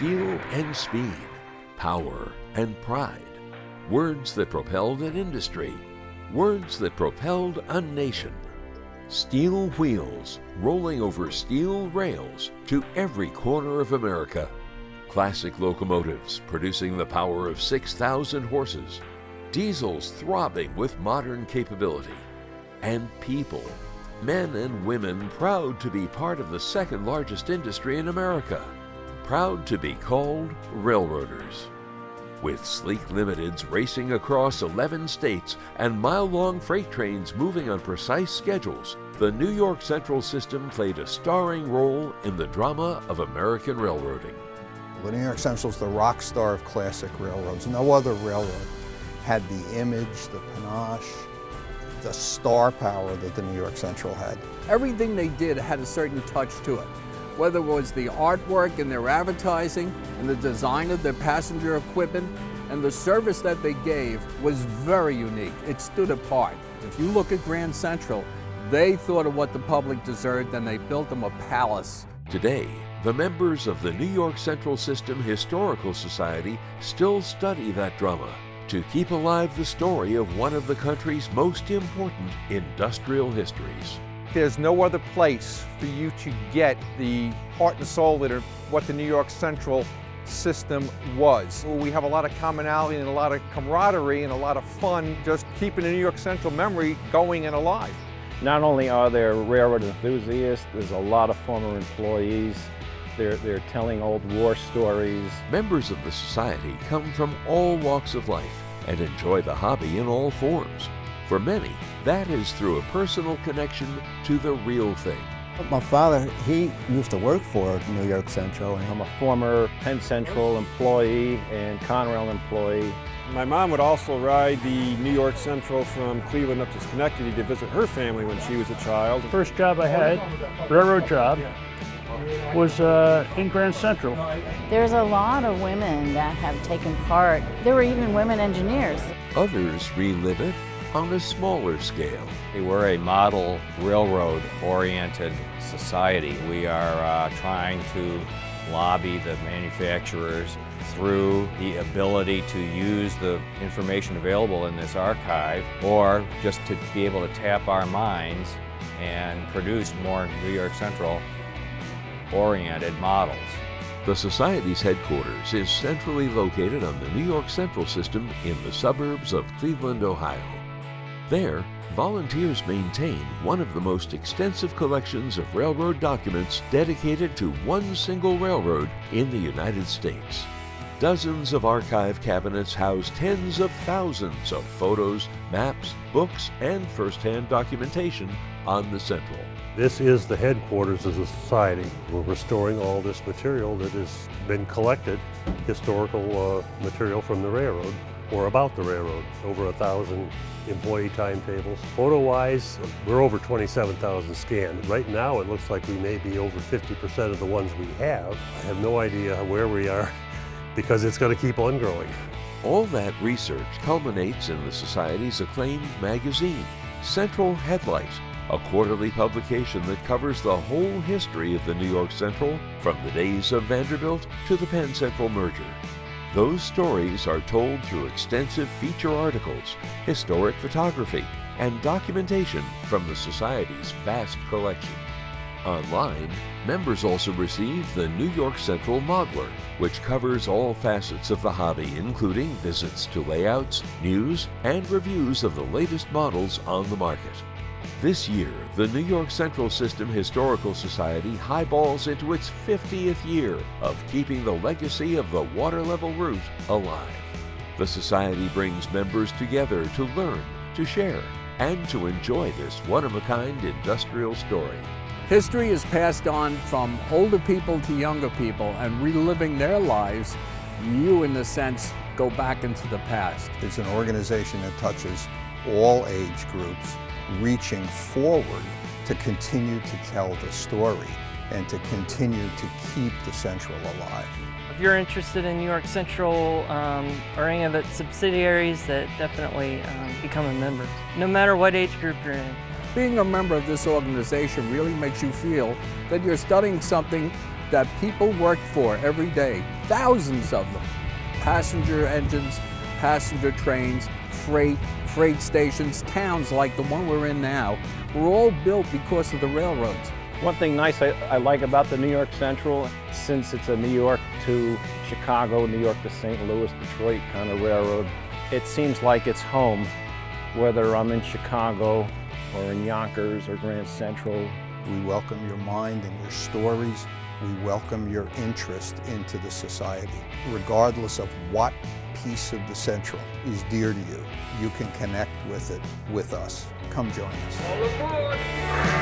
steel and speed, power and pride, words that propelled an industry, words that propelled a nation. Steel wheels rolling over steel rails to every corner of America. Classic locomotives producing the power of 6,000 horses. Diesels throbbing with modern capability. And people, men and women proud to be part of the second largest industry in America. Proud to be called railroaders. With sleek limiteds racing across 11 states and mile-long freight trains moving on precise schedules, the New York Central system played a starring role in the drama of American railroading. The New York Central is the rock star of classic railroads. No other railroad had the image, the panache, the star power that the New York Central had. Everything they did had a certain touch to it. Whether it was the artwork in their advertising and the design of their passenger equipment and the service that they gave was very unique. It stood apart. If you look at Grand Central, they thought of what the public deserved and they built them a palace. Today, the members of the New York Central System Historical Society still study that drama to keep alive the story of one of the country's most important industrial histories. There's no other place for you to get the heart and soul of what the New York Central system was. We have a lot of commonality and a lot of camaraderie and a lot of fun just keeping the New York Central memory going and alive. Not only are there railroad enthusiasts, there's a lot of former employees. They're telling old war stories. Members of the society come from all walks of life and enjoy the hobby in all forms. For many, that is through a personal connection to the real thing. My father, he used to work for New York Central. I'm a former Penn Central employee and Conrail employee. My mom would also ride the New York Central from Cleveland up to Schenectady to visit her family when she was a child. First job I had, railroad job, was in Grand Central. There's a lot of women that have taken part. There were even women engineers. Others relive it on a smaller scale. We're a model railroad-oriented society. We are trying to lobby the manufacturers through the ability to use the information available in this archive, or just to be able to tap our minds and produce more New York Central oriented models. The Society's headquarters is centrally located on the New York Central system in the suburbs of Cleveland, Ohio. There, volunteers maintain one of the most extensive collections of railroad documents dedicated to one single railroad in the United States. Dozens of archive cabinets house tens of thousands of photos, maps, books, and first-hand documentation on the Central. This is the headquarters of the Society. We're restoring all this material that has been collected, historical material from the railroad or about the railroad, over 1,000 employee timetables. Photo-wise, we're over 27,000 scanned. Right now, it looks like we may be over 50% of the ones we have. I have no idea where we are because it's going to keep on growing. All that research culminates in the Society's acclaimed magazine, Central Headlight, a quarterly publication that covers the whole history of the New York Central from the days of Vanderbilt to the Penn Central merger. Those stories are told through extensive feature articles, historic photography, and documentation from the Society's vast collection. Online, members also receive the New York Central Modeler, which covers all facets of the hobby, including visits to layouts, news, and reviews of the latest models on the market. This year, the New York Central System Historical Society highballs into its 50th year of keeping the legacy of the water-level route alive. The Society brings members together to learn, to share, and to enjoy this one-of-a-kind industrial story. History is passed on from older people to younger people, and reliving their lives, you, in a sense, go back into the past. It's an organization that touches all age groups, reaching forward to continue to tell the story and to continue to keep the Central alive. If you're interested in New York Central or any of its subsidiaries, that definitely become a member, no matter what age group you're in. Being a member of this organization really makes you feel that you're studying something that people worked for every day, thousands of them. Passenger engines, passenger trains, freight stations, towns like the one we're in now, were all built because of the railroads. One thing nice I like about the New York Central, since it's a New York to Chicago, New York to St. Louis, Detroit kind of railroad, it seems like it's home, whether I'm in Chicago or in Yonkers or Grand Central. We welcome your mind and your stories. We welcome your interest into the society. Regardless of what piece of the Central is dear to you, you can connect with it with us. Come join us.